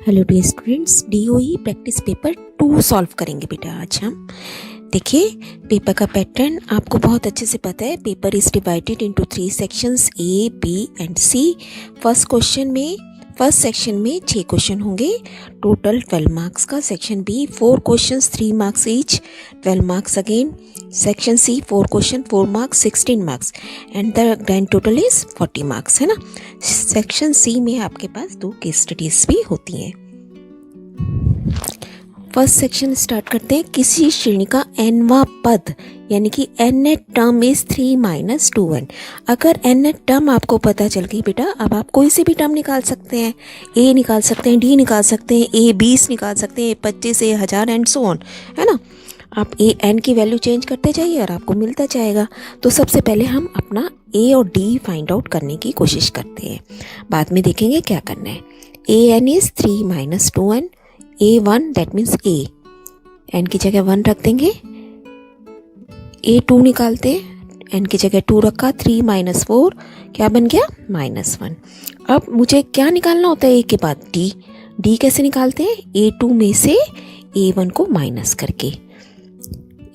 Hello dear students, DOE practice paper 2 solve करेंगे बेटा आज हम। देखिए, पेपर का पैटर्न आपको बहुत अच्छे से पता है। Paper is divided into 3 sections A, B and C. First section में 6 क्वेश्चन होंगे, टोटल 12 मार्क्स का। Section B 4 questions 3 marks each, 12 marks again. Section C 4 question 4 marks 16 marks and the grand total is 40 marks, है ना। Section C में आपके पास 2 case studies भी होती हैं। फर्स्ट सेक्शन स्टार्ट करते हैं। किसी श्रेणी का nवां पद यानी कि nth टर्म इज 3 - 2n। अगर nth टर्म आपको पता चल गई बेटा, अब आप कोई से भी टर्म निकाल सकते हैं। a निकाल सकते हैं, d निकाल सकते हैं, a 20 निकाल सकते हैं, a 25, a 1000 and so on, है ना। आप a n की वैल्यू चेंज करते जाइए और आपको मिलता जाएगा। तो सबसे पहले हम अपना a और d फाइंड आउट करने की कोशिश करते हैं, बाद में देखेंगे क्या करना है। an is 3 - 2n, a1 that means a, n की जगह 1 रख देंगे। a2 निकालते हैं, n की जगह 2 रखा, 3 - 4 क्या बन गया -1। अब मुझे क्या निकालना होता है a के बाद, d कैसे निकालते हैं, a2 में से a1 को माइनस करके,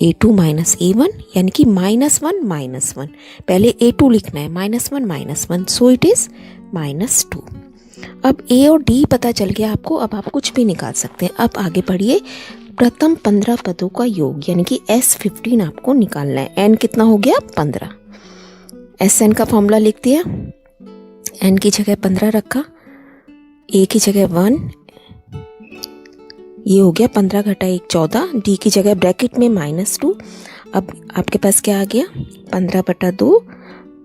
a2 - a1 यानी कि -1 पहले a2 लिखना है, -1 सो इट इज -2। अब a और d पता चल गया आपको, अब आप कुछ भी निकाल सकते हैं। अब आगे बढ़िए, प्रथम 15 पदों का योग यानी कि S15 आपको निकालना है। n कितना हो गया, 15। Sn का फॉर्मूला लिख दिया, n की जगह 15 रखा, a की जगह 1, ये हो गया 15 घटा 1 14, d की जगह ब्रैकेट में -2। अब आपके पास क्या आ गया, 15/2,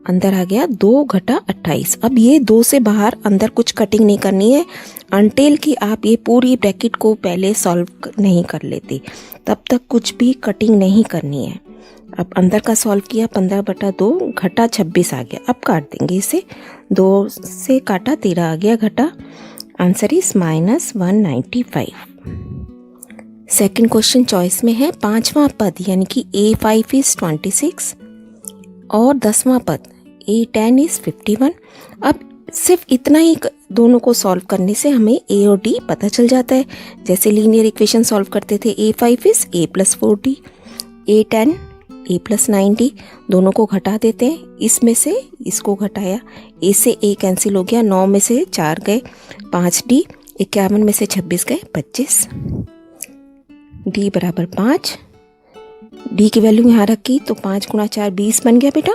अंदर आ गया 2 घटा 28। अब ये 2 से बाहर अंदर कुछ कटिंग नहीं करनी है अनटिल कि आप ये पूरी ब्रैकेट को पहले सॉल्व नहीं कर लेते, तब तक कुछ भी कटिंग नहीं करनी है। अब अंदर का सॉल्व किया, 15/2 घटा 26 आ गया। अब काट देंगे इसे, 2 से काटा 13 आ गया घटा, answer is -195। Second question choice में है, 5वां पद यानी कि a5 इज 26 और 10वां पद a10 इज 51। अब सिर्फ इतना ही दोनों को सॉल्व करने से हमें a और d पता चल जाता है। जैसे लीनियर इक्वेशन सॉल्व करते थे, a5 is a + 4d, a10 a + 9d, दोनों को घटा देते हैं। इसमें से इसको घटाया, a से a कैंसिल हो गया, 9 में से 4 गए 5d, 51 में से 26 गए 25, d बराबर 5। d की वैल्यू यहाँ रखी तो 5 × 4 20 बन गया बेटा।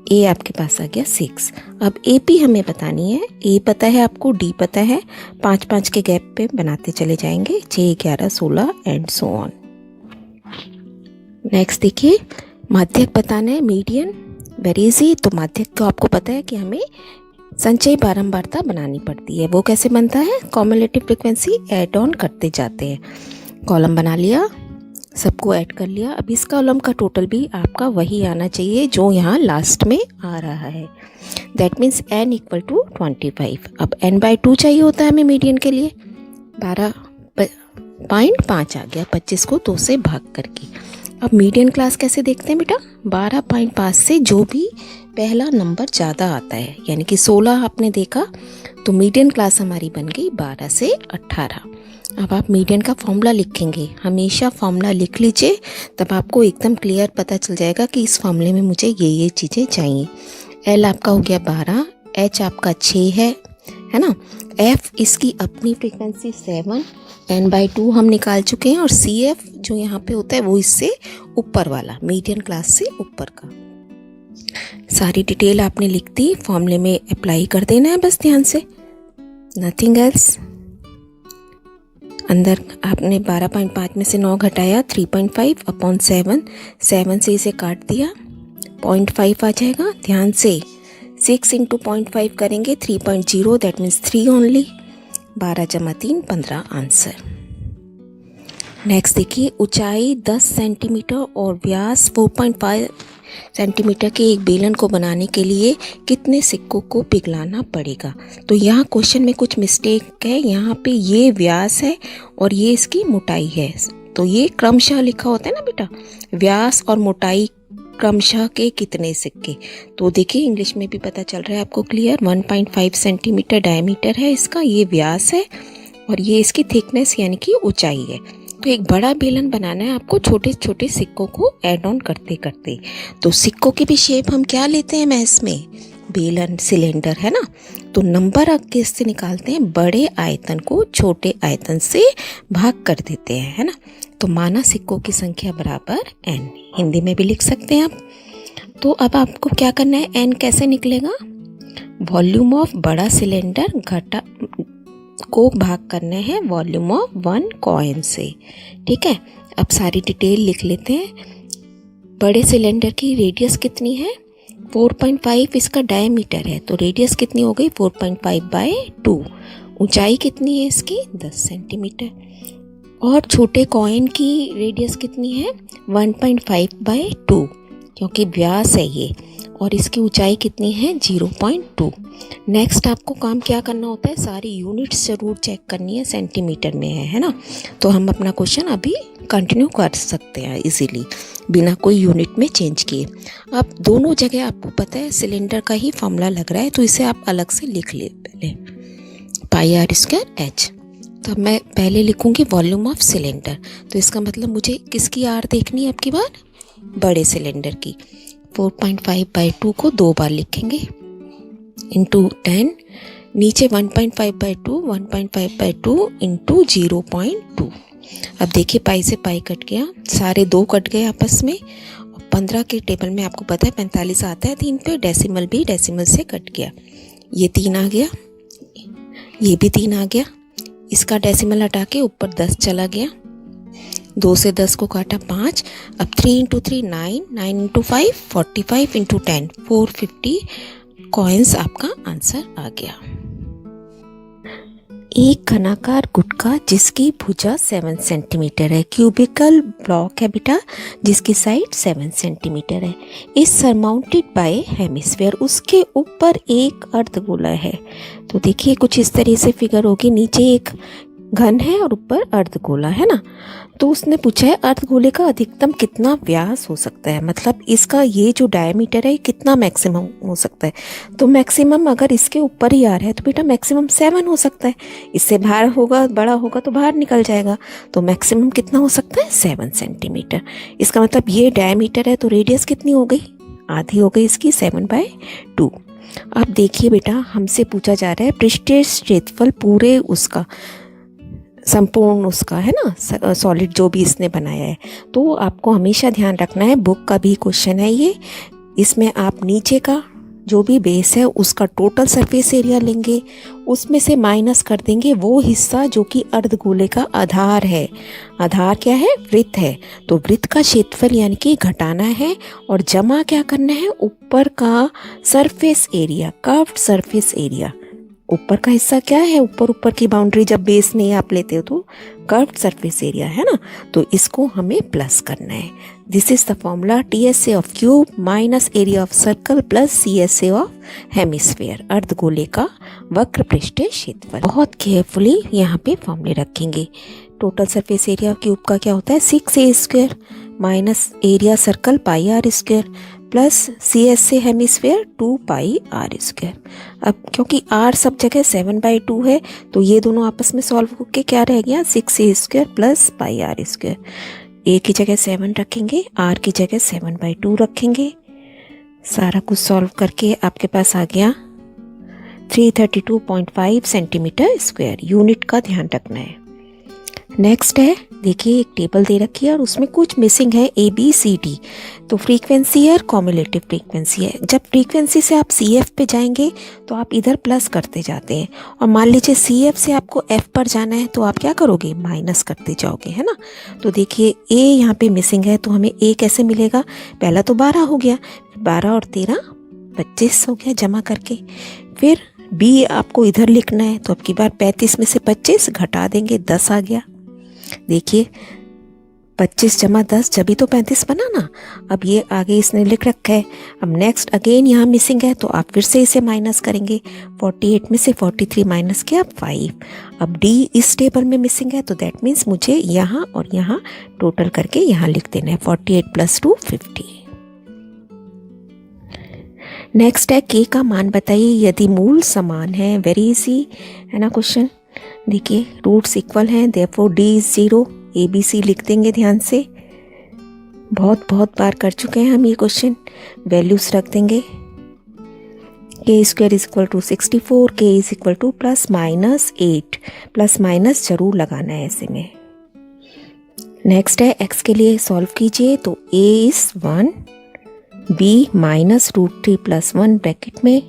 a आपके पास आ गया 6। अब AP हमें बतानी है, a पता है आपको, d पता है, 5 के गैप पे बनाते चले जाएंगे, 6 11 16 एंड सो ऑन। नेक्स्ट देखिए, माध्यक बताना है, मीडियन, वेरी इजी। तो माध्यक को आपको पता है कि हमें संचयी बारंबारता बनानी पड़ती है। वो कैसे बनता है, कॉम्युलेटिव फ्रीक्वेंसी ऐड ऑन करते जाते हैं। कॉलम बना लिया, सबको ऐड कर लिया। अब इस कॉलम का टोटल भी आपका वही आना चाहिए जो यहाँ लास्ट में आ रहा है, दैट मीन्स n = 25। अब n/2 चाहिए होता है हमें मीडियन के लिए, 12.5 आ गया 25 को 2 से भाग करके। अब मीडियन क्लास कैसे देखते हैं बेटा, 12.5 से जो भी पहला नंबर ज़्यादा आता है, यानी कि 16 आपने देखा तो मीडियन क्लास हमारी बन गई 12 से 18। अब आप मीडियन का फॉर्मूला लिखेंगे, हमेशा फॉर्मूला लिख लीजिए, तब आपको एकदम क्लियर पता चल जाएगा कि इस फॉर्मूले में मुझे ये चीज़ें चाहिए। L आपका हो गया 12, H आपका 6 है ना, F इसकी अपनी फ्रीक्वेंसी 7, n/2 हम निकाल चुके हैं, और CF जो यहाँ पे होता है वो इससे ऊपर वाला, मीडियन क्लास से ऊपर का। सारी डिटेल आपने लिख दी, फॉर्मूले में अप्लाई कर देना है बस ध्यान से, नथिंग एल्स। अंदर आपने 12.5 में से 9 घटाया, 3.5/7, 7 से इसे काट दिया, 0.5 आ जाएगा। ध्यान से 6 × 0.5 करेंगे, 3.0 that means 3 only, 12 + 3 15 answer. Next देखिए, ऊंचाई 10 सेंटीमीटर और व्यास 4.5 सेंटीमीटर के एक बेलन को बनाने के लिए कितने सिक्कों को पिघलाना पड़ेगा। तो यहाँ क्वेश्चन में कुछ मिस्टेक है, यहाँ पे ये व्यास है और ये इसकी मोटाई है, तो ये क्रमशः लिखा होता है ना बेटा, व्यास और मोटाई क्रमशः के कितने सिक्के। तो देखिए इंग्लिश में भी पता चल रहा है आपको क्लियर, 1.5 सेंटीमीटर डायमीटर है इसका, ये व्यास है और ये इसकी थिकनेस यानी कि ऊंचाई है। तो एक बड़ा बेलन बनाना है आपको छोटे छोटे सिक्कों को ऐड ऑन करते करते। तो सिक्कों की भी शेप हम क्या लेते हैं मैथ्स में, बेलन, सिलेंडर, है ना। तो नंबर किससे निकालते हैं, बड़े आयतन को छोटे आयतन से भाग कर देते हैं, है ना। तो माना सिक्कों की संख्या बराबर n, हिंदी में भी लिख सकते हैं आप। तो अब आपको क्या करना है, n कैसे निकलेगा, वॉल्यूम ऑफ बड़ा सिलेंडर घटा को भाग करना है वॉल्यूम ऑफ 1 कॉइन से। ठीक है, अब सारी डिटेल लिख लेते हैं। बड़े सिलेंडर की रेडियस कितनी है, 4.5 इसका डायमीटर है, तो रेडियस कितनी हो गई 4.5/2। ऊंचाई कितनी है इसकी 10 सेंटीमीटर। और छोटे कॉइन की रेडियस कितनी है 1.5/2, क्योंकि व्यास है ये, और इसकी ऊंचाई कितनी है 0.2। नेक्स्ट आपको काम क्या करना होता है, सारी यूनिट्स जरूर चेक करनी है, सेंटीमीटर में है ना। तो हम अपना क्वेश्चन अभी कंटिन्यू कर सकते हैं इजीली बिना कोई यूनिट में चेंज किए। अब दोनों जगह आपको पता है सिलेंडर का ही फॉर्मूला लग रहा है, तो इसे आप अलग से लिख ले पहले, πr²h। तो अब मैं पहले लिखूंगी वॉल्यूम ऑफ सिलेंडर, तो इसका मतलब मुझे किसकी आर देखनी है, अब की बार बड़े सिलेंडर की। 4.5/2 को 2 बार लिखेंगे इंटू 10, नीचे 1.5/2, 1.5/2 इंटू 0.2। अब देखिए पाई से पाई कट गया, सारे 2 कट गए आपस में, और 15 के टेबल में आपको पता है 45 आता है 3 पे, डेसिमल भी डेसिमल से कट गया, ये 3 आ गया, ये भी 3 आ गया, इसका डेसिमल हटा के ऊपर 10 चला गया, 2 से 10 को काटा 5। अब 3 × 3 9, 9 × 5 45 × 10 450 कॉइन्स आपका आंसर आ गया। एक घनाकार गुटका जिसकी भुजा 7 सेंटीमीटर है, क्यूबिकल ब्लॉक है बेटा जिसकी साइड 7 सेंटीमीटर है, इस सरमाउंटेड बाय हेमिस्फीयर, उसके ऊपर एक अर्धगोला है। तो देखिए कुछ इस तरह से फिगर होगी, नीचे एक घन है और ऊपर अर्धगोला है ना। तो उसने पूछा है अर्धगोले का अधिकतम कितना व्यास हो सकता है, मतलब इसका ये जो डायमीटर है कितना मैक्सिमम हो सकता है। तो मैक्सिमम अगर इसके ऊपर ही आ रहा है तो बेटा मैक्सिमम 7 हो सकता है, इससे बाहर होगा बड़ा होगा तो बाहर निकल जाएगा। तो मैक्सिमम कितना हो सकता है 7 सेंटीमीटर। इसका मतलब ये डायमीटर है तो रेडियस कितनी हो गई, आधी हो गई इसकी 7/2। अब देखिए बेटा हमसे पूछा जा रहा है पृष्ठीय क्षेत्रफल पूरे उसका, संपूर्ण उसका, है ना, सॉलिड जो भी इसने बनाया है। तो आपको हमेशा ध्यान रखना है, बुक का भी क्वेश्चन है ये, इसमें आप नीचे का जो भी बेस है उसका टोटल सरफेस एरिया लेंगे, उसमें से माइनस कर देंगे वो हिस्सा जो कि अर्धगोले का आधार है। आधार क्या है, वृत्त है, तो वृत्त का क्षेत्रफल यानी कि घटाना है, और जमा क्या करना है, ऊपर का surface area, curved surface area. ऊपर का हिस्सा क्या है, ऊपर की बाउंड्री जब बेस नहीं आप लेते हो तो कर्व्ड सरफेस एरिया है ना, तो इसको हमें प्लस करना है। This is the formula, TSA of cube minus area of circle plus CSA of hemisphere, अर्धगोले का वक्र पृष्ठीय क्षेत्रफल। बहुत केयरफुली यहाँ पे फॉर्मूले रखेंगे। टोटल सरफेस एरिया क्यूब का क्या होता है 6a² minus area circle πr² plus CSA hemisphere 2πr²। अब क्योंकि r सब जगह 7/2 है तो ये दोनों आपस में सॉल्व होके क्या रह गया 6a² प्लस πr²। a की जगह 7 रखेंगे, r की जगह 7/2 रखेंगे, सारा कुछ सॉल्व करके आपके पास आ गया 332.5 सेंटीमीटर स्क्वायर। यूनिट का ध्यान रखना है। नेक्स्ट है, देखिए एक टेबल दे रखी है और उसमें कुछ मिसिंग है ABCD। तो फ्रीक्वेंसी है और कॉम्युलेटिव फ्रीक्वेंसी है। जब फ्रीक्वेंसी से आप CF पे जाएंगे तो आप इधर प्लस करते जाते हैं, और मान लीजिए CF से आपको F पर जाना है तो आप क्या करोगे, माइनस करते जाओगे, है ना। तो देखिए A यहाँ पे मिसिंग है, तो हमें A कैसे मिलेगा, पहला तो 12 हो गया, 12 और 13 25 हो गया जमा करके। फिर B आपको इधर लिखना है, तो अब की बार 35 में से 25 घटा देंगे, 10 आ गया। देखिए 25 + 10 जब भी तो 35 बना ना। अब ये आगे इसने लिख रखा है। अब नेक्स्ट अगेन यहाँ मिसिंग है तो आप फिर से इसे माइनस करेंगे, 48 में से 43 माइनस किया 5। अब D इस टेबल में मिसिंग है तो दैट मीन्स मुझे यहाँ और यहाँ टोटल करके यहाँ लिख देना है 48 + 2 50। नेक्स्ट है K का मान बताइए यदि मूल समान है। वेरी इजी है ना क्वेश्चन। देखिए रूट्स इक्वल हैं, देयरफॉर डी इज 0। ABC लिख देंगे ध्यान से, बहुत बार कर चुके हैं हम ये क्वेश्चन। वैल्यूज रख देंगे, k square is equal to 64, k is equal to ±8, plus minus जरूर लगाना है ऐसे में। नेक्स्ट है x के लिए सॉल्व कीजिए, तो a इज 1, b -√3 + 1 ब्रैकेट में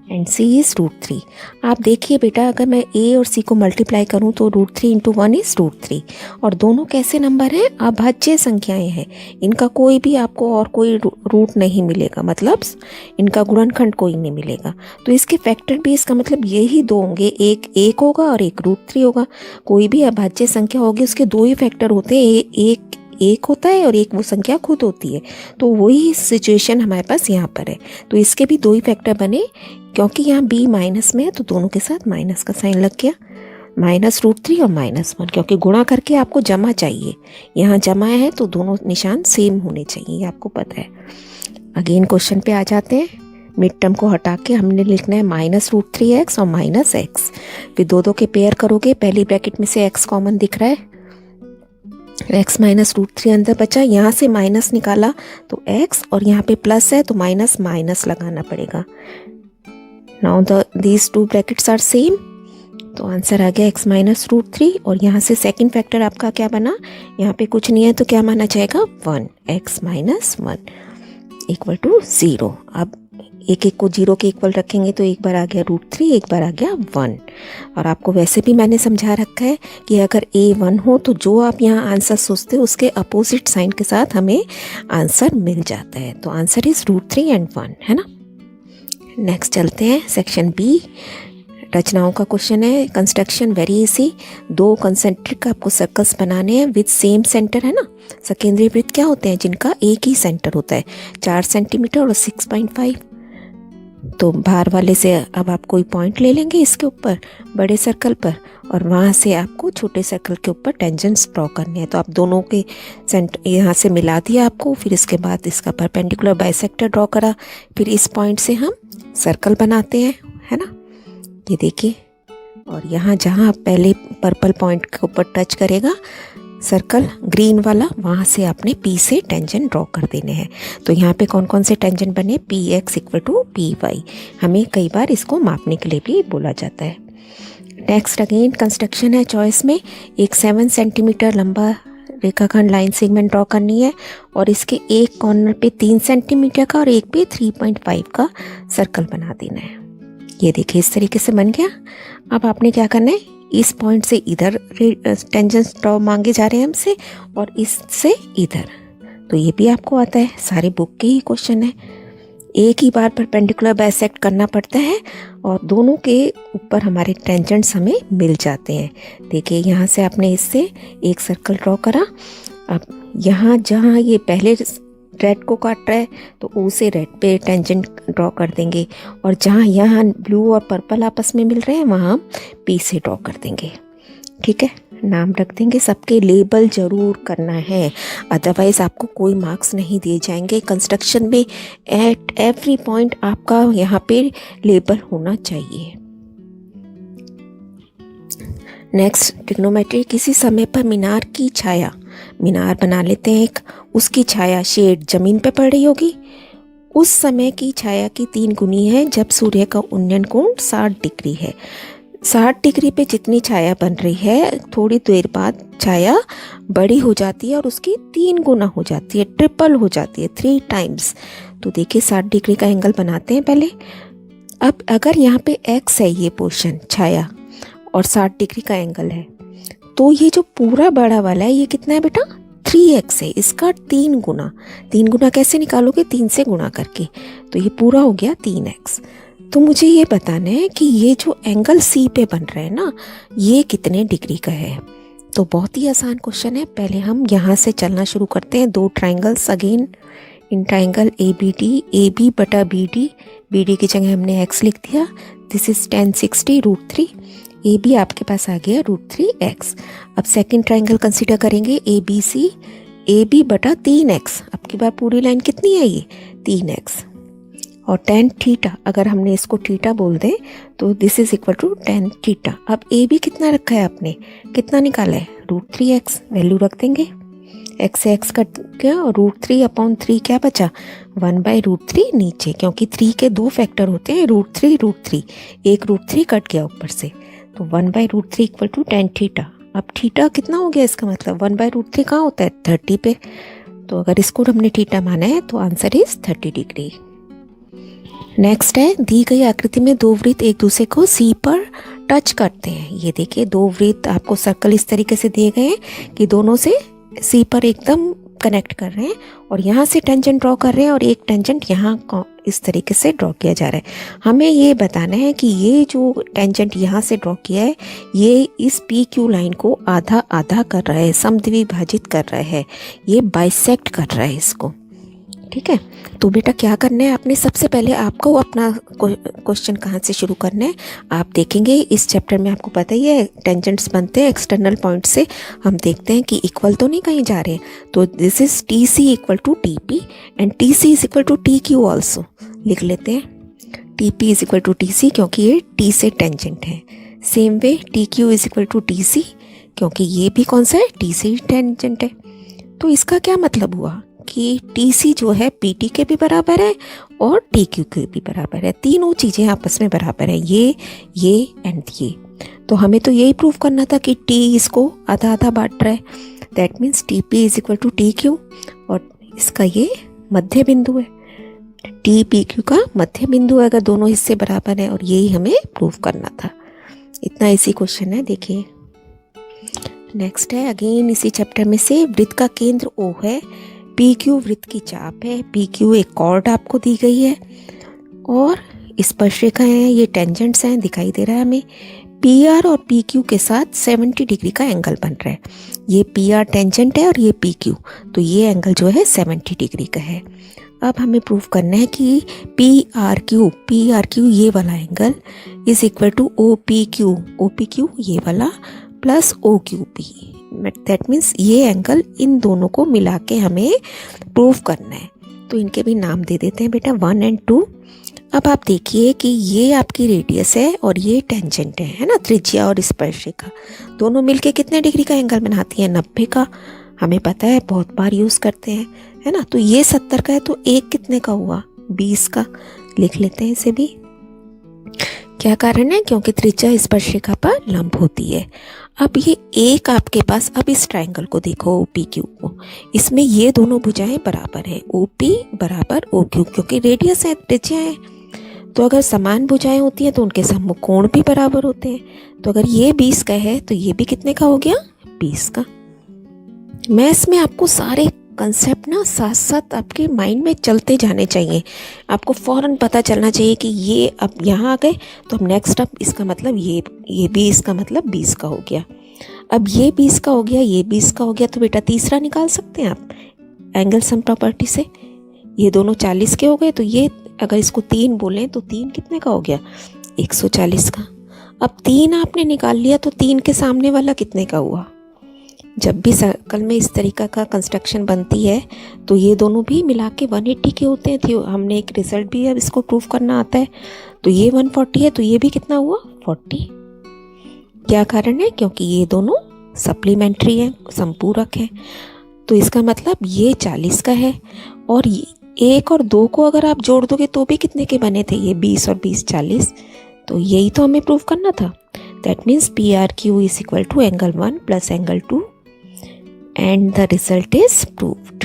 एंड c इज √3। आप देखिए बेटा, अगर मैं a और c को मल्टीप्लाई करूं तो √3 × 1 इज √3, और दोनों कैसे नंबर हैं? अभाज्य संख्याएं हैं। इनका कोई भी आपको और कोई रूट नहीं मिलेगा, मतलब इनका गुणनखंड कोई नहीं मिलेगा। तो इसके फैक्टर भी, इसका मतलब यही दो होंगे, एक 1 होगा और एक √3 होगा। कोई भी अभाज्य संख्या होगी उसके दो ही फैक्टर होते हैं, एक होता है और एक वो संख्या खुद होती है। तो वही सिचुएशन हमारे पास यहाँ पर है। तो इसके भी दो ही फैक्टर बने, क्योंकि यहाँ b माइनस में है तो दोनों के साथ माइनस का साइन लग गया, -√3 और -1, क्योंकि गुणा करके आपको जमा चाहिए। यहाँ जमा है तो दोनों निशान सेम होने चाहिए, ये आपको पता है। अगेन क्वेश्चन पे आ जाते हैं। मिड टर्म को हटा के हमने लिखना है -√3x और -x, फिर दो के पेयर करोगे। पहली ब्रैकेट में से x कॉमन दिख रहा है, x -√3 अंदर बचा, यहाँ से माइनस निकाला तो x, और यहाँ पे प्लस है तो माइनस माइनस लगाना पड़ेगा। Now these two brackets are same, तो आंसर आ गया x -√3। और यहाँ से सेकंड फैक्टर आपका क्या बना? यहाँ पे कुछ नहीं है तो क्या माना जाएगा? 1, x -1 इक्वल टू 0। अब एक को 0 के इक्वल रखेंगे तो एक बार आ गया √3, एक बार आ गया 1। और आपको वैसे भी मैंने समझा रखा है कि अगर a 1 हो तो जो आप यहाँ आंसर सोचते हो उसके अपोजिट साइन के साथ हमें आंसर मिल जाता है। तो आंसर इज √3 एंड 1, है ना। नेक्स्ट चलते हैं सेक्शन बी, रचनाओं का क्वेश्चन है। कंस्ट्रक्शन वेरी इजी, 2 कंसेंट्रिक आपको सर्कल्स बनाने हैं विद सेम सेंटर, है ना। सकेंद्रीय वृत्त क्या होते हैं? जिनका एक ही सेंटर होता है, 4 सेंटीमीटर और 6.5। तो बाहर वाले से अब आप कोई पॉइंट ले लेंगे इसके ऊपर बड़े सर्कल पर, और वहाँ से आपको छोटे सर्कल के ऊपर टेंजेंट्स ड्रॉ करने हैं। तो आप दोनों के सेंटर यहाँ से मिला दिया आपको, फिर इसके बाद इसका परपेंडिकुलर बाइसेक्टर ड्रॉ करा, फिर इस पॉइंट से हम सर्कल बनाते हैं, है ना। ये देखिए, और यहाँ जहाँ पहले पर्पल पॉइंट के ऊपर टच करेगा सर्कल ग्रीन वाला, वहाँ से आपने P से टेंजेंट ड्रॉ कर देने हैं। तो यहाँ पे कौन कौन से टेंजेंट बने? PX = PY। हमें कई बार इसको मापने के लिए भी बोला जाता है। नेक्स्ट अगेन कंस्ट्रक्शन है चॉइस में, एक 7 सेंटीमीटर लंबा रेखाखंड लाइन सेगमेंट ड्रॉ करनी है, और इसके एक कॉर्नर पे 3 सेंटीमीटर का और एक पे 3.5 का सर्कल बना देना है। ये देखिए इस तरीके से बन गया। अब आपने क्या करना है, इस पॉइंट से इधर टेंजेंट्स ड्रॉ मांगे जा रहे हैं हमसे, और इससे इधर। तो ये भी आपको आता है, सारे बुक के ही क्वेश्चन है। एक ही बार परपेंडिकुलर बाइसेक्ट करना पड़ता है और दोनों के ऊपर हमारे टेंजेंट्स हमें मिल जाते हैं। देखिए यहाँ से आपने इससे एक सर्कल ड्रॉ करा। अब यहाँ जहाँ ये पहले रेड को काट रहा है तो ओ से रेड पे टेंजेंट ड्रॉ कर देंगे, और जहाँ यहाँ ब्लू और पर्पल आपस में मिल रहे हैं वहाँ पी से ड्रॉ कर देंगे। ठीक है, नाम रख देंगे, सबके लेबल ज़रूर करना है, अदरवाइज आपको कोई मार्क्स नहीं दिए जाएंगे। कंस्ट्रक्शन में एट एवरी पॉइंट आपका यहाँ पे लेबल होना चाहिए। नेक्स्ट ट्रिग्नोमेट्री, किसी समय पर मीनार की छाया, मीनार बना लेते हैं एक, उसकी छाया शेड जमीन पे पड़ रही होगी। उस समय की छाया की 3 गुनी है जब सूर्य का उन्नयन कोण 60 डिग्री है। 60 डिग्री पे जितनी छाया बन रही है, थोड़ी देर बाद छाया बड़ी हो जाती है और उसकी 3 गुना हो जाती है, ट्रिपल हो जाती है, 3 टाइम्स। तो देखिए 60 डिग्री का एंगल बनाते हैं पहले। अब अगर यहाँ पे x है ये पोर्शन छाया और 60 डिग्री का एंगल है, तो ये जो पूरा बड़ा वाला है ये कितना है बेटा? 3x है, इसका 3 गुना। 3 गुना कैसे निकालोगे? 3 से गुणा करके, तो ये पूरा हो गया 3x। तो मुझे ये बताना है कि ये जो एंगल C पे बन रहा है ना, ये कितने डिग्री का है। तो बहुत ही आसान क्वेश्चन है। पहले हम यहाँ से चलना शुरू करते हैं। 2 triangles again in triangle ABD, AB/BD, BD की जगह हमने x लिख दिया। This is 1060 √3। AB आपके पास आ गया √3x। अब सेकंड ट्राइंगल कंसीडर करेंगे ABC, AB/3x। अब की बार पूरी लाइन कितनी है? ये 3x। और टेन थीटा, अगर हमने इसको थीटा बोल दें तो this is equal to ten theta. अब ए भी कितना रखा है आपने, कितना निकाला है, √3x, वैल्यू रख देंगे, x से x कट गया और √3/3 क्या बचा, 1/√3 नीचे, क्योंकि 3 के 2 फैक्टर होते हैं, √3, एक √3 कट गया ऊपर से, तो 1/√3 इक्वल टू टेन थीटा। अब थीटा कितना हो गया इसका मतलब, 1/√3 कहाँ होता है, 30 पे, तो अगर इसको हमने थीटा माना है तो आंसर इज 30 डिग्री। नेक्स्ट है, दी गई आकृति में दो वृत्त एक दूसरे को सी पर टच करते हैं। ये देखिए दो वृत्त आपको सर्कल इस तरीके से दिए गए हैं कि दोनों से सी पर एकदम कनेक्ट कर रहे हैं और यहाँ से टेंजेंट ड्रॉ कर रहे हैं और एक टेंजेंट यहाँ इस तरीके से ड्रॉ किया जा रहा है। हमें ये बताना है कि ये जो टेंजेंट यहाँ से ड्रॉ किया है ये इस पी क्यू लाइन को आधा आधा कर रहा है, समद्विभाजित कर रहा है, ये बाइसेक्ट कर रहा है इसको। ठीक है, तो बेटा क्या करना है आपने, सबसे पहले आपको अपना क्वेश्चन कहाँ से शुरू करना है आप देखेंगे। इस चैप्टर में आपको पता ही है टेंजेंट्स बनते हैं एक्सटर्नल पॉइंट से, हम देखते हैं कि इक्वल तो नहीं कहीं जा रहे हैं, तो this is T C equal to T P and T C is equal to T Q also, लिख लेते हैं T P is equal to T C क्योंकि ये टी से टेंजेंट है। Same way T Q is equal to T C क्योंकि ये भी कौन सा है, टी से टेंजेंट है। तो इसका क्या मतलब हुआ कि TC जो है PT के भी बराबर है और TQ के भी बराबर है, तीनों चीज़ें आपस में बराबर है, ये एंड ये। तो हमें तो यही प्रूव करना था कि T इसको आधा आधा बांट रहा है, that means TP is equal to TQ और इसका ये मध्य बिंदु है, TPQ का मध्य बिंदु है अगर दोनों हिस्से बराबर हैं, और यही हमें प्रूव करना था। इतना इसी क्वेश्चन है। देखिए नेक्स्ट है, अगेन इसी चैप्टर में से, वृत्त का केंद्र O है, PQ वृत्त की चाप है, PQ एक कॉर्ड आपको दी गई है और स्पर्शरेखा है, ये टेंजेंट्स हैं, दिखाई दे रहा है हमें। PR और PQ के साथ 70 डिग्री का एंगल बन रहा है, ये PR टेंजेंट है और ये PQ, तो ये एंगल जो है 70 डिग्री का है। अब हमें प्रूव करना है कि PRQ ये वाला angle is equal to OPQ ये वाला प्लस OQP, दैट मीन्स ये एंगल इन दोनों को मिला के हमें प्रूव करना है। तो इनके भी नाम दे देते हैं बेटा 1 और 2। अब आप देखिए कि ये आपकी रेडियस है और ये टेंजेंट है ना, त्रिज्या और स्पर्शरेखा दोनों मिलके कितने डिग्री का एंगल बनाती है, 90 का, हमें पता है बहुत बार यूज़ करते हैं, है ना। तो ये 70 का है तो एक कितने का हुआ, 20 का, लिख लेते हैं इसे भी। क्या कारण है, क्योंकि त्रिज्या स्पर्शरेखा पर लंब होती है। अब ये एक आपके पास, अब इस ट्रायंगल को देखो OPQ को, इसमें ये दोनों भुजाएं बराबर है, OP बराबर OQ, क्योंकि रेडियस है, त्रिज्या है, तो अगर समान भुजाएं होती हैं तो उनके सम्मुख कोण भी बराबर होते हैं। तो अगर ये 20 का है तो ये भी कितने का हो गया, 20 का। मैथ्स में आपको सारे कंसेप्ट ना साथ साथ आपके माइंड में चलते जाने चाहिए, आपको फौरन पता चलना चाहिए कि ये अब यहाँ आ गए तो अब नेक्स्ट अब इसका मतलब ये 20 का मतलब 20 का हो गया, अब ये 20 का हो गया, ये 20 का हो गया, तो बेटा तीसरा निकाल सकते हैं आप एंगल सम प्रॉपर्टी से। ये दोनों 40 के हो गए, तो ये अगर इसको 3 बोलें तो 3 कितने का हो गया, 140 का। अब 3 आपने निकाल लिया तो 3 के सामने वाला कितने का हुआ। जब भी सर्कल में इस तरीका का कंस्ट्रक्शन बनती है तो ये दोनों भी मिला के 180 के होते हैं। हमने एक रिजल्ट भी अब इसको प्रूव करना आता है, तो ये 140 है तो ये भी कितना हुआ, 40। क्या कारण है, क्योंकि ये दोनों सप्लीमेंट्री हैं, संपूरक हैं, तो इसका मतलब ये 40 का है और 1 और 2 को अगर आप जोड़ दोगे तो भी कितने के बने थे, ये 20 और 20 40, तो यही तो हमें प्रूव करना था। That means PRQ is equal to angle 1 plus angle 2 and the result is proved.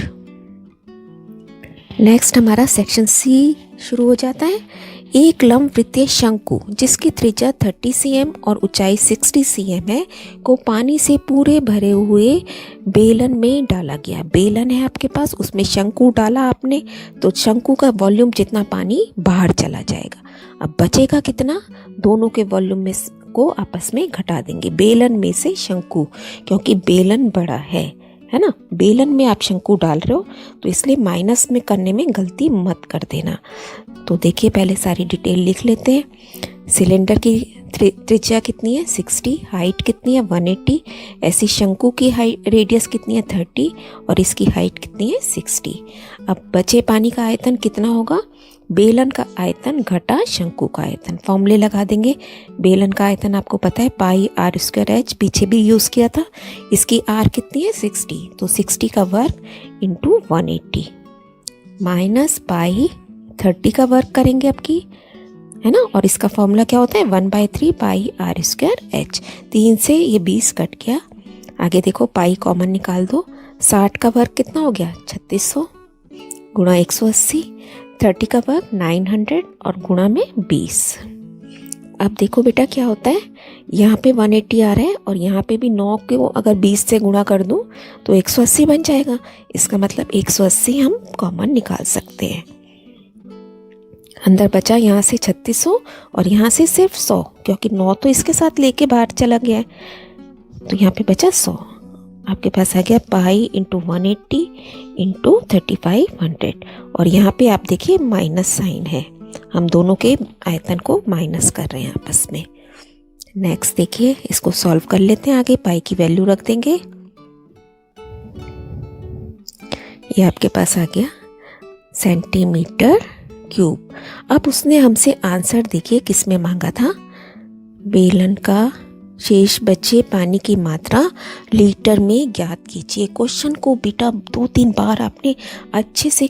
Next हमारा सेक्शन C शुरू हो जाता है। एक लंब वृत्तीय शंकु जिसकी त्रिज्या 30 cm और ऊंचाई 60 cm है को पानी से पूरे भरे हुए बेलन में डाला गया। बेलन है आपके पास, उसमें शंकु डाला आपने, तो शंकु का वॉल्यूम जितना पानी बाहर चला जाएगा। अब बचेगा कितना, दोनों के वॉल्यूम में को आपस में घटा देंगे, बेलन में से शंकु, क्योंकि बेलन बड़ा है ना, बेलन में आप शंकु डाल रहे हो तो इसलिए माइनस में करने में गलती मत कर देना। तो देखिए पहले सारी डिटेल लिख लेते हैं। सिलेंडर की त्रिज्या कितनी है, 60, हाइट कितनी है, 180, ऐसी शंकु की हाइट रेडियस कितनी है, 30, और इसकी हाइट कितनी है, 60। अब बचे पानी का आयतन कितना होगा, बेलन का आयतन घटा शंकु का आयतन। फॉर्मूले लगा देंगे। बेलन का आयतन आपको पता है पाई आर स्क्वायर एच, पीछे भी यूज़ किया था। इसकी आर कितनी है 60, तो 60 का वर्ग इंटू 180 माइनस पाई 30 का वर्ग करेंगे आपकी, है ना। और इसका फॉर्मूला क्या होता है 1/3 पाई आर स्क्वायर एच। 3 से ये 20 कट गया। आगे देखो पाई कॉमन निकाल दो। 60 का वर्ग कितना हो गया 3600 गुणा 180, 30 का वर्ग 900 और गुणा में 20। अब देखो बेटा क्या होता है, यहाँ पे 180 आ रहा है और यहाँ पे भी 9 को अगर 20 से गुणा कर दूँ तो 180 बन जाएगा। इसका मतलब 180 हम कॉमन निकाल सकते हैं। अंदर बचा यहाँ से 3600 और यहाँ से सिर्फ 100, क्योंकि 9 तो इसके साथ लेके बाहर चला गया है, तो यहाँ पे बचा 100। आपके पास आ गया पाई इंटू 180 इंटू 3500 और यहाँ पे आप देखिए माइनस साइन है, हम दोनों के आयतन को माइनस कर रहे हैं आपस में। नेक्स्ट देखिए, इसको सॉल्व कर लेते हैं। आगे पाई की वैल्यू रख देंगे। ये आपके पास आ गया सेंटीमीटर क्यूब। अब उसने हमसे आंसर देखिए किस में मांगा था, बेलन का शेष बचे पानी की मात्रा लीटर में ज्ञात कीजिए। क्वेश्चन को बेटा 2-3 बार आपने अच्छे से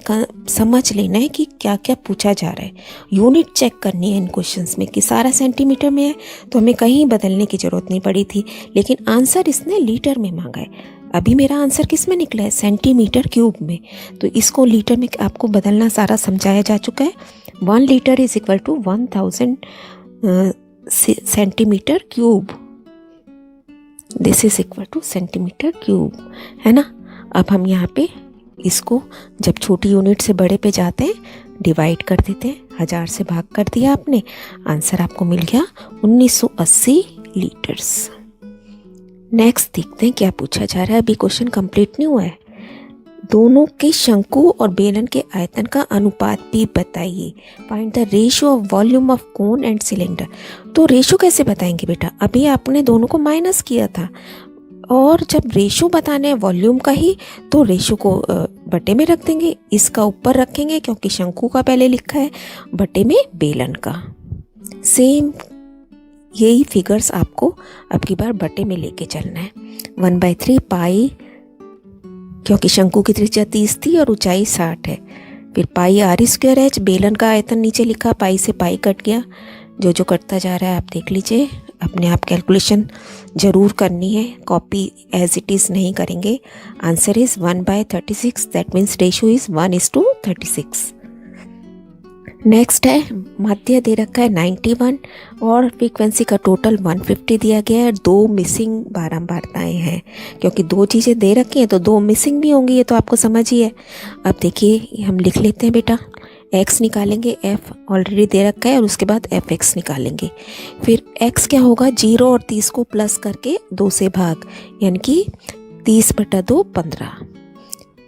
समझ लेना है कि क्या क्या पूछा जा रहा है। यूनिट चेक करनी है इन क्वेश्चंस में कि सारा सेंटीमीटर में है, तो हमें कहीं बदलने की ज़रूरत नहीं पड़ी थी, लेकिन आंसर इसने लीटर में मांगा है। अभी मेरा आंसर किस में निकला है सेंटीमीटर क्यूब में, तो इसको लीटर में आपको बदलना सारा समझाया जा चुका है। 1 litre is equal to 1000 centimetre cube. This is equal to centimetre cube, है ना। अब हम यहाँ पे इसको जब छोटी यूनिट से बड़े पे जाते हैं डिवाइड कर देते हैं। 1000 से भाग कर दिया आपने, आंसर आपको मिल गया 1980 लीटर्स। नेक्स्ट देखते हैं क्या पूछा जा रहा है। अभी क्वेश्चन कंप्लीट नहीं हुआ है। दोनों के शंकु और बेलन के आयतन का अनुपात भी बताइए। Find the ratio of volume of cone and cylinder. तो रेशियो कैसे बताएंगे बेटा, अभी आपने दोनों को माइनस किया था, और जब रेशियो बताना है वॉल्यूम का ही तो रेशियो को बटे में रख देंगे, इसका ऊपर रखेंगे क्योंकि शंकु का पहले लिखा है, बटे में बेलन का। सेम यही फिगर्स आपको अब की बार बटे में लेके चलना है। 1/3 पाई, क्योंकि शंकु की त्रिज्या 30 थी और ऊंचाई 60 है। फिर पाई आर स्क्वायर एच, बेलन का आयतन नीचे लिखा, पाई से पाई कट गया। जो जो कटता जा रहा है आप देख लीजिए, अपने आप कैलकुलेशन ज़रूर करनी है, कॉपी एज इट इज़ नहीं करेंगे। Answer is 1/36, that means ratio is 1:36। Next है मध्य दे रखा है 91 और फ्रीक्वेंसी का टोटल 150 दिया गया है। 2 मिसिंग बारंबारताएँ हैं, क्योंकि 2 चीज़ें दे रखी हैं तो 2 मिसिंग भी होंगी, ये तो आपको समझ ही है। अब देखिए हम लिख लेते हैं बेटा, x निकालेंगे, f ऑलरेडी दे रखा है, और उसके बाद fx निकालेंगे। फिर x क्या होगा, 0 और 30 को प्लस करके 2 से भाग, यानी कि 30/2 15,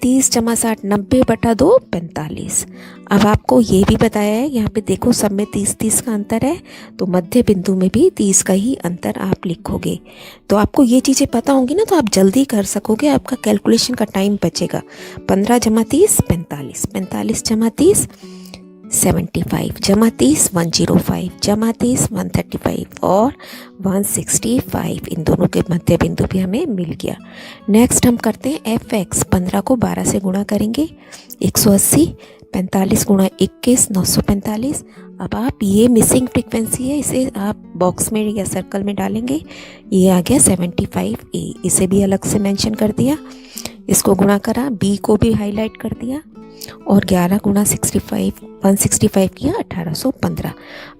30 + 60 90/2 45। अब आपको ये भी बताया है, यहाँ पे देखो सब में 30-30 का अंतर है, तो मध्य बिंदु में भी 30 का ही अंतर आप लिखोगे। तो आपको ये चीज़ें पता होंगी ना, तो आप जल्दी कर सकोगे, आपका कैलकुलेशन का टाइम बचेगा। 15 + 30 45, 45 + 30 75, + 30 105, + 30 135 और 165। इन दोनों के मध्य बिंदु भी हमें मिल गया। नेक्स्ट हम करते हैं fx। 15 को 12 से गुणा करेंगे 180, 45 × 21 945। अब आप ये मिसिंग फ्रीक्वेंसी है, इसे आप बॉक्स में या सर्कल में डालेंगे, ये आ गया 75A। इसे भी अलग से मेंशन कर दिया, इसको गुणा करा, b को भी हाईलाइट कर दिया, और 11 × 65 165 किया 1815।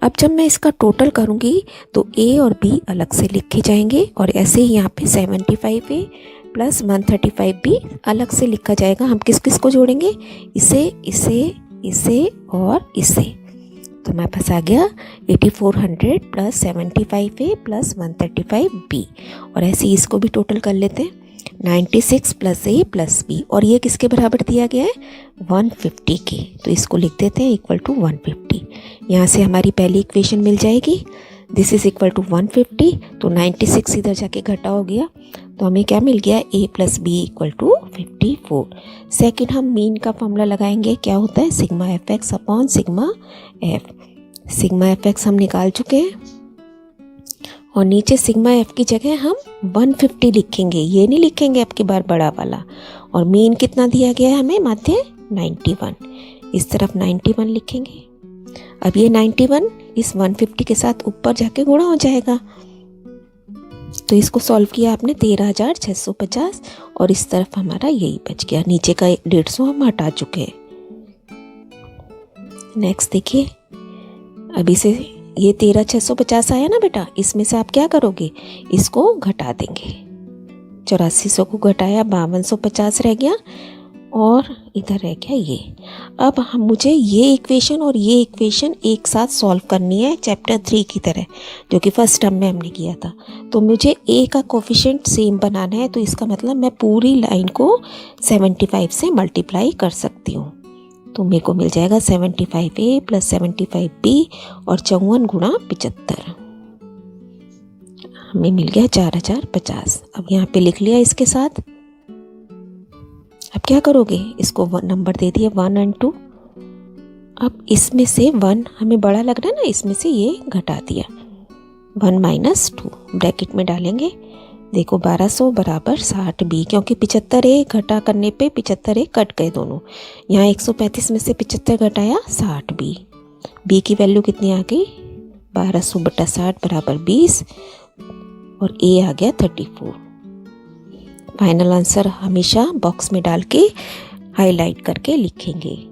अब जब मैं इसका टोटल करूँगी तो a और b अलग से लिखे जाएंगे, और ऐसे ही यहाँ पे 75A + 135 भी अलग से लिखा जाएगा। हम किस किस को जोड़ेंगे, इसे इसे इसे और इसे, तो हमारे पास आ गया 8400 + 75A + 135B। और ऐसे ही इसको भी टोटल कर लेते हैं, 96 + A + B, और ये किसके बराबर दिया गया है 150 के, तो इसको लिख देते हैं = 150। यहाँ से हमारी पहली इक्वेशन मिल जाएगी, दिस इज इक्वल टू 150, तो 96 इधर जाके घटा हो गया, तो हमें क्या मिल गया, a + b = 54। सेकंड हम मीन का फॉर्मूला लगाएंगे, क्या होता है, sigma fx upon sigma f। Sigma fx हम निकाल चुके हैं और नीचे सिग्मा f की जगह हम 150 लिखेंगे, ये नहीं लिखेंगे अब की बार बड़ा वाला। और मीन कितना दिया गया है हमें, माध्य 91, इस तरफ 91 लिखेंगे। अब ये 91 इस 150 के साथ ऊपर जाके गुणा हो जाएगा, तो इसको सॉल्व किया आपने 13,650 और इस तरफ हमारा यही बच गया, नीचे का 150 हम हटा चुके हैं। नेक्स्ट देखिए, अभी से ये 13,650 आया ना बेटा, इसमें से आप क्या करोगे, इसको घटा देंगे। 8400 को घटाया 5250 रह गया और इधर रह गया ये। अब हम मुझे ये इक्वेशन और ये इक्वेशन एक साथ सॉल्व करनी है चैप्टर 3 की तरह, जो कि फर्स्ट टर्म में हमने किया था। तो मुझे a का कोफिशिएंट सेम बनाना है, तो इसका मतलब मैं पूरी लाइन को 75 से मल्टीप्लाई कर सकती हूँ। तो मेरे को मिल जाएगा 75a + 75b और 54 × 75, हमें मिल गया 4050। अब यहाँ पे लिख लिया इसके साथ। अब क्या करोगे, इसको नंबर दे दिए 1 और 2। अब इसमें से 1 हमें बड़ा लग रहा है ना, इसमें से ये घटा दिया, 1 - 2 ब्रैकेट में डालेंगे। देखो 1200 = 60b, क्योंकि 75a घटा करने पे 75a कट गए दोनों। यहाँ 135 में से 75 घटाया 60b, b की वैल्यू कितनी आ गई, 1200/60 = 20 और a आ गया 34। फाइनल आंसर हमेशा बॉक्स में डाल के हाईलाइट करके लिखेंगे।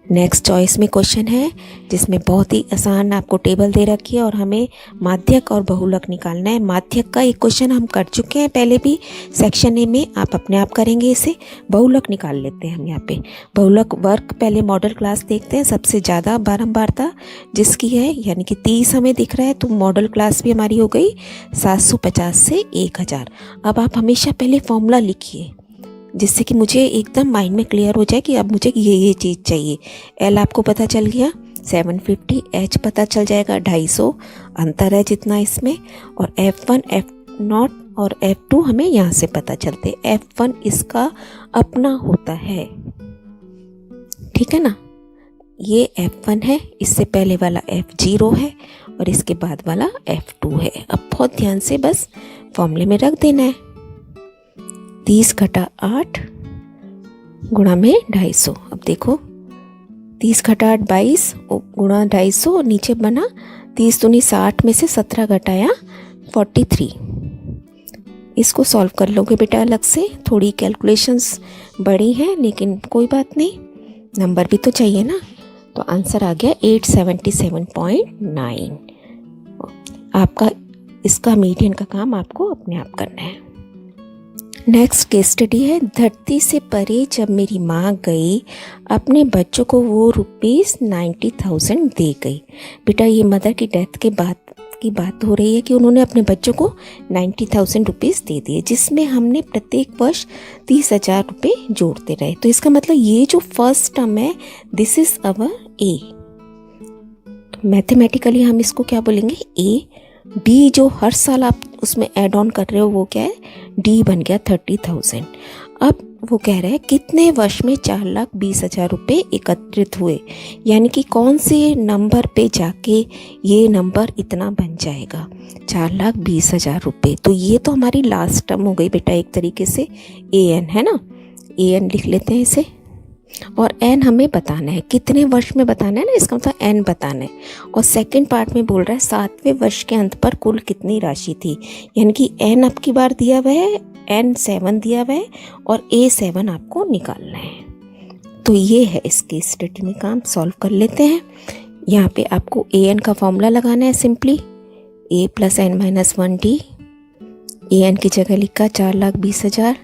नेक्स्ट चॉइस में क्वेश्चन है जिसमें बहुत ही आसान आपको टेबल दे रखी है और हमें माध्यक और बहुलक निकालना है। माध्यक का एक क्वेश्चन हम कर चुके हैं पहले भी सेक्शन ए में, आप अपने आप करेंगे इसे। बहुलक निकाल लेते हैं हम यहाँ पे। बहुलक वर्क पहले मॉडल क्लास देखते हैं, सबसे ज़्यादा बारंबारता जिसकी है, यानी कि 30 हमें दिख रहा है, तो मॉडल क्लास भी हमारी हो गई 750 से 1000। अब आप हमेशा पहले फॉर्मूला लिखिए, जिससे कि मुझे एकदम माइंड में क्लियर हो जाए कि अब मुझे ये चीज़ चाहिए। एल आपको पता चल गया 750, एच पता चल जाएगा 250, अंतर है जितना इसमें, और F1 F0 और F2 हमें यहाँ से पता चलते। F1 इसका अपना होता है, ठीक है ना, ये F1 है, इससे पहले वाला F0 है और इसके बाद वाला F2 है। अब बहुत ध्यान से बस फॉर्मूले में रख देना है, 30 - 8 गुणा में 250। अब देखो 30 - 8 22 गुणा 250 और नीचे बना 30 दूनी 60 में से 17 घटाया 43। इसको सॉल्व कर लोगे बेटा अलग से, थोड़ी कैलकुलेशंस बड़ी हैं लेकिन कोई बात नहीं, नंबर भी तो चाहिए ना। तो आंसर आ गया 877.9। आपका इसका मीडियन का काम आपको अपने आप करना है। नेक्स्ट केस स्टडी है, धरती से परे जब मेरी माँ गई, अपने बच्चों को वो ₹90,000 दे गई। बेटा ये मदर की डेथ के बाद की बात हो रही है कि उन्होंने अपने बच्चों को ₹90,000 दे दिए, जिसमें हमने प्रत्येक वर्ष 30,000 रुपये जोड़ते रहे। तो इसका मतलब ये जो फर्स्ट टर्म है, दिस इज अवर ए। तो मैथमेटिकली हम इसको क्या बोलेंगे, ए। बी जो हर साल आप उसमें ऐड ऑन कर रहे हो वो क्या है, डी बन गया 30,000। अब वो कह रहे हैं कितने वर्ष में 4,20,000 रुपये एकत्रित हुए, यानी कि कौन से नंबर पे जाके ये नंबर इतना बन जाएगा 4,20,000 रुपये। तो ये तो हमारी लास्ट टर्म हो गई बेटा एक तरीके से, ए एन है ना, ए एन लिख लेते हैं इसे। और एन हमें बताना है, कितने वर्ष में बताना है ना, इसका मतलब एन बताना है। और सेकंड पार्ट में बोल रहा है 7वें वर्ष के अंत पर कुल कितनी राशि थी, यानी कि एन अब की बार दिया हुआ है, एन 7 दिया हुआ है और ए 7 आपको निकालना है। तो ये है इसकी स्टडी में काम, सॉल्व कर लेते हैं। यहाँ पे आपको ए एन का फॉर्मूला लगाना है, simply A + n - 1d। A N की जगह लिखा 4,20,000,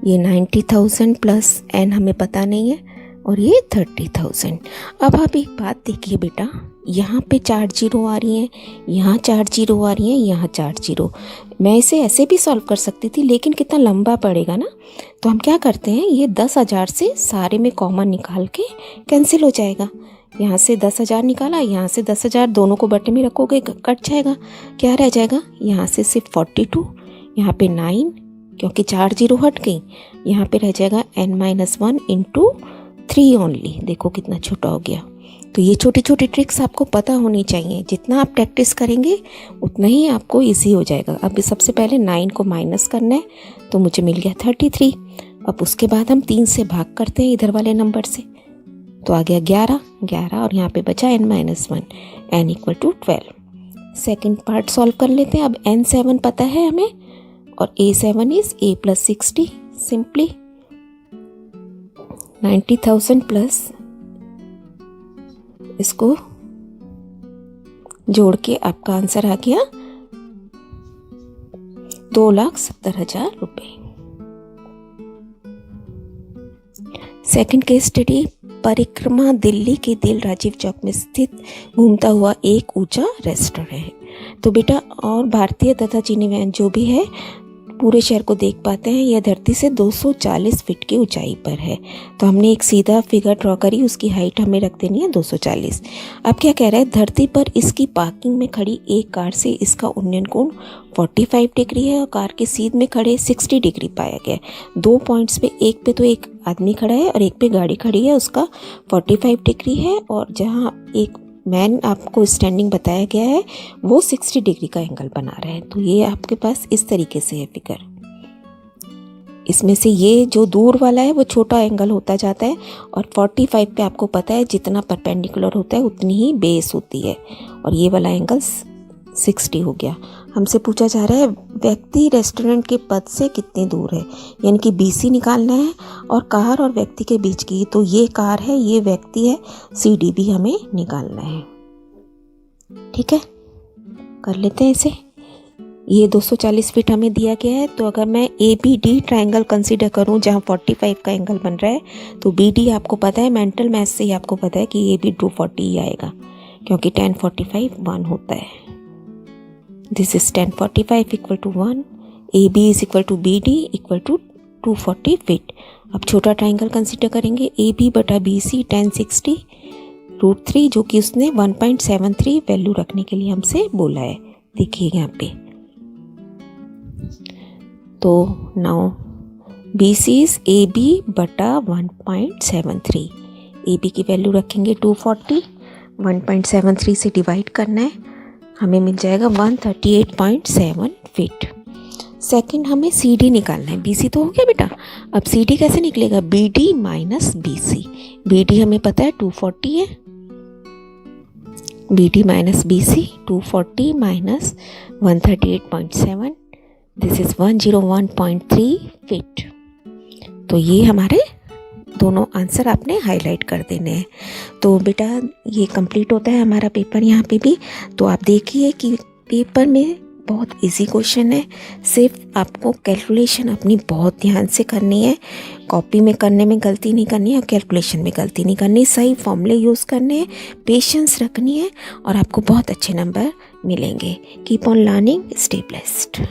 ये 90,000 प्लस एन हमें पता नहीं है और ये 30,000। अब आप एक बात देखिए बेटा, यहाँ पे 4 जीरो आ रही हैं, यहाँ 4 जीरो आ रही हैं, यहाँ 4 जीरो। मैं इसे ऐसे भी सॉल्व कर सकती थी लेकिन कितना लंबा पड़ेगा ना, तो हम क्या करते हैं, ये 10,000 से सारे में कॉमन निकाल के कैंसिल हो जाएगा। यहाँ से 10,000 निकाला, यहाँ से 10,000, दोनों को बटे में रखोगे कट जाएगा, क्या रह जाएगा, यहाँ से सिर्फ 42, यहाँ पे 9 क्योंकि 4 जीरो हट गई, यहाँ पे रह जाएगा n-1 इंटू 3 ओनली। देखो कितना छोटा हो गया। तो ये छोटी छोटी ट्रिक्स आपको पता होनी चाहिए। जितना आप प्रैक्टिस करेंगे उतना ही आपको इजी हो जाएगा। अब सबसे पहले 9 को माइनस करना है, तो मुझे मिल गया 33। अब उसके बाद हम 3 से भाग करते हैं इधर वाले नंबर से, तो आ गया 11 और यहाँ पे बचा n-1, n equal to 12। Second part solve कर लेते हैं। अब n7 पता है हमें और a7 is a plus 60। Simply 90,000 plus इसको जोड़ के आपका आंसर आ गया 2,70,000 रुपये। सेकंड केस स्टडी, परिक्रमा दिल्ली के दिल राजीव चौक में स्थित घूमता हुआ एक ऊंचा रेस्टोरेंट है। तो बेटा, और भारतीय तथा चीनी वैन जो भी है पूरे शहर को देख पाते हैं। यह धरती से 240 फीट की ऊंचाई पर है। तो हमने एक सीधा फिगर ड्रॉ करी, उसकी हाइट हमें रख देनी है 240। अब क्या कह रहा है, धरती पर इसकी पार्किंग में खड़ी एक कार से इसका उन्नयन कोण 45 डिग्री है और कार के सीध में खड़े 60 डिग्री पाया गया। 2 पॉइंट्स पे, एक पे तो एक आदमी खड़ा है और एक पे गाड़ी खड़ी है, उसका 45 डिग्री है, और जहाँ एक मैन आपको स्टैंडिंग बताया गया है वो 60 डिग्री का एंगल बना रहा है। तो ये आपके पास इस तरीके से है फिगर। इसमें से ये जो दूर वाला है वो छोटा एंगल होता जाता है, और 45 पे आपको पता है जितना परपेंडिकुलर होता है उतनी ही बेस होती है, और ये वाला एंगल 60 हो गया। हमसे पूछा जा रहा है व्यक्ति रेस्टोरेंट के पद से कितनी दूर है, यानी कि BC निकालना है, और कार और व्यक्ति के बीच की, तो ये कार है, ये व्यक्ति है, CD भी हमें निकालना है। ठीक है, कर लेते हैं इसे। ये 240 फीट हमें दिया गया है, तो अगर मैं ABD ट्रायंगल कंसीडर करूं जहां 45 का एंगल बन रहा है, तो BD आपको पता है, मेंटल मैथ से ही आपको पता है कि AB 240 ही आएगा, क्योंकि 10 45 1 होता है। This is 10 45 equal to 1, AB is equal to BD equal to 240 feet। अब छोटा ट्राइंगल कंसीडर करेंगे, AB बटा BC 1060 √3, जो कि उसने 1.73 वैल्यू रखने के लिए हमसे बोला है। देखिए यहाँ पे, तो नाउ BC is AB बटा 1.73। AB की वैल्यू रखेंगे 240, 1.73 से डिवाइड करना है, हमें मिल जाएगा 138.7 फीट। सेकंड हमें CD निकालना है। BC तो हो गया बेटा, अब CD कैसे निकलेगा, BD माइनस BC। BD हमें पता है 240 है, BD minus BC 240 minus 138.7, this is 101.3 feet. तो ये हमारे दोनों आंसर आपने हाईलाइट कर देने हैं। तो बेटा ये कंप्लीट होता है हमारा पेपर यहाँ पे भी। तो आप देखिए कि पेपर में बहुत इजी क्वेश्चन है, सिर्फ आपको कैलकुलेशन अपनी बहुत ध्यान से करनी है। कॉपी में करने में गलती नहीं करनी है और कैलकुलेशन में गलती नहीं करनी, सही फॉर्मूले यूज़ करने हैं, पेशेंस रखनी है और आपको बहुत अच्छे नंबर मिलेंगे। Keep on learning, stay blessed.